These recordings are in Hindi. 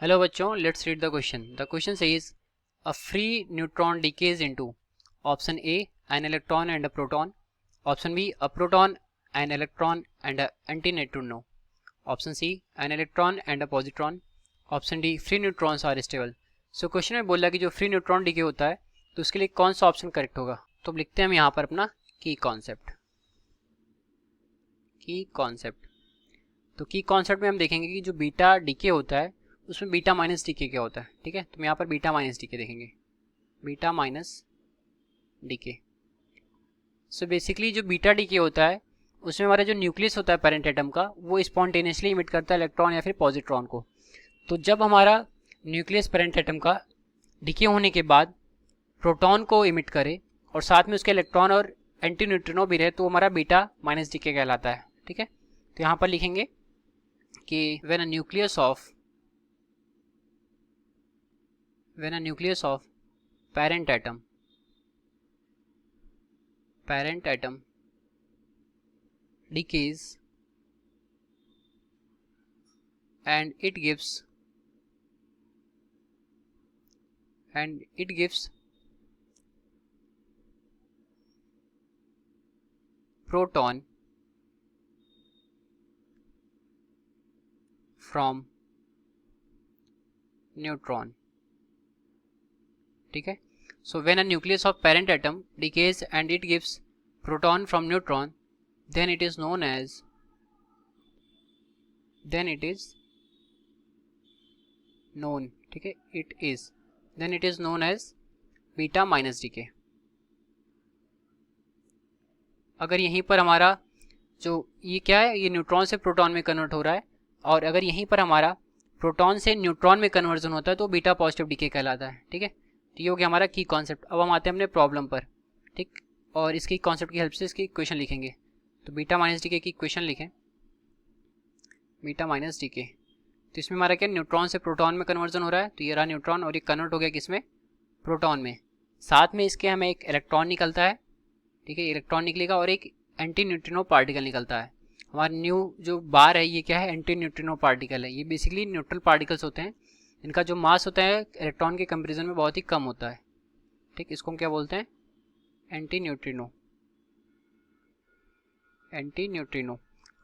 हेलो बच्चों, let's read the question. The question says a free neutron decays into option A an electron and a proton, option B a proton an electron and a anti neutrino, option C an electron and a positron, option D free neutrons are stable. So question में बोला कि जो फ्री न्यूट्रॉन डिके होता है तो उसके लिए कौन सा ऑप्शन करेक्ट होगा. तो लिखते हैं हम यहाँ पर अपना की कॉन्सेप्ट. की कॉन्सेप्ट तो की कॉन्सेप्ट में हम देखेंगे कि जो बीटा डीके होता है उसमें बीटा माइनस डीके क्या होता है. ठीक है, तो हम यहाँ पर बीटा माइनस डीके देखेंगे. Beta minus decay. So basically जो बीटा डीके होता है उसमें हमारा जो न्यूक्लियस होता है पेरेंट एटम का वो स्पॉन्टेनियसली इमिट करता है इलेक्ट्रॉन या फिर पॉजिट्रॉन को. तो जब हमारा न्यूक्लियस पेरेंट एटम का डीके होने के बाद प्रोटॉन को इमिट करे और साथ में उसके इलेक्ट्रॉन और एंटी न्यूट्रिनो भी रहे तो हमारा बीटा माइनस डीके कहलाता है. ठीक है, तो यहाँ पर लिखेंगे कि when a nucleus of parent atom decays and it gives proton from neutron. ठीक है, so when a nucleus of parent atom decays and it gives proton from neutron, then it is known as ठीक है, then it is known as beta minus decay. अगर यहीं पर हमारा जो ये क्या है, ये न्यूट्रॉन से प्रोटॉन में कन्वर्ट हो रहा है और अगर यहीं पर हमारा प्रोटॉन से न्यूट्रॉन में कन्वर्जन होता है तो बीटा पॉजिटिव डीके कहलाता है. ठीक है, तो ये हो गया हमारा की कॉन्सेप्ट. अब हम आते हैं अपने प्रॉब्लम पर. ठीक, और इसकी कॉन्सेप्ट की हेल्प से इसकी इक्वेशन लिखेंगे. तो बीटा माइनस डीके की इक्वेशन लिखें. बीटा माइनस डीके, तो इसमें हमारा क्या न्यूट्रॉन से प्रोटॉन में कन्वर्जन हो रहा है, तो ये रहा न्यूट्रॉन और ये कन्वर्ट हो गया किसमें, प्रोटॉन में. साथ में इसके हमें एक इलेक्ट्रॉन निकलता है. ठीक है, इलेक्ट्रॉन निकलेगा और एक एंटी न्यूट्रिनो पार्टिकल निकलता है. हमारा न्यू जो बार है ये क्या है, एंटी न्यूट्रिनो पार्टिकल है. ये बेसिकली न्यूट्रल पार्टिकल्स होते हैं. इनका जो मास होता है इलेक्ट्रॉन के कंपेरिजन में बहुत ही कम होता है. ठीक, इसको हम क्या बोलते हैं, एंटी न्यूट्रिनो.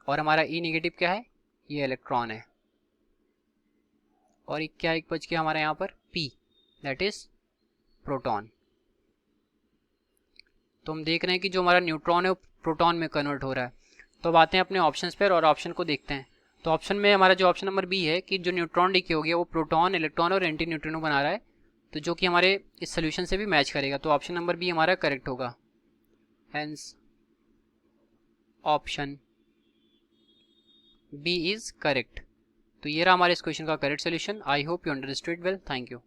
और हमारा ई नेगेटिव क्या है, ये इलेक्ट्रॉन है. और एक क्या एक बच गया हमारा यहाँ पर पी, दैट इज प्रोटॉन. तो हम देख रहे हैं कि जो हमारा न्यूट्रॉन है वो प्रोटॉन में कन्वर्ट हो रहा है. तो अब आते हैं अपने ऑप्शंस पर और ऑप्शन को देखते हैं. तो ऑप्शन में हमारा जो ऑप्शन नंबर बी है कि जो न्यूट्रॉन डीके हो गया वो प्रोटॉन, इलेक्ट्रॉन और एंटी न्यूट्रिनो बना रहा है, तो जो कि हमारे इस सोल्यूशन से भी मैच करेगा. तो ऑप्शन नंबर बी हमारा करेक्ट होगा. Hence option B is correct. तो ये रहा हमारे इस क्वेश्चन का correct solution. I hope you understood well. Thank you.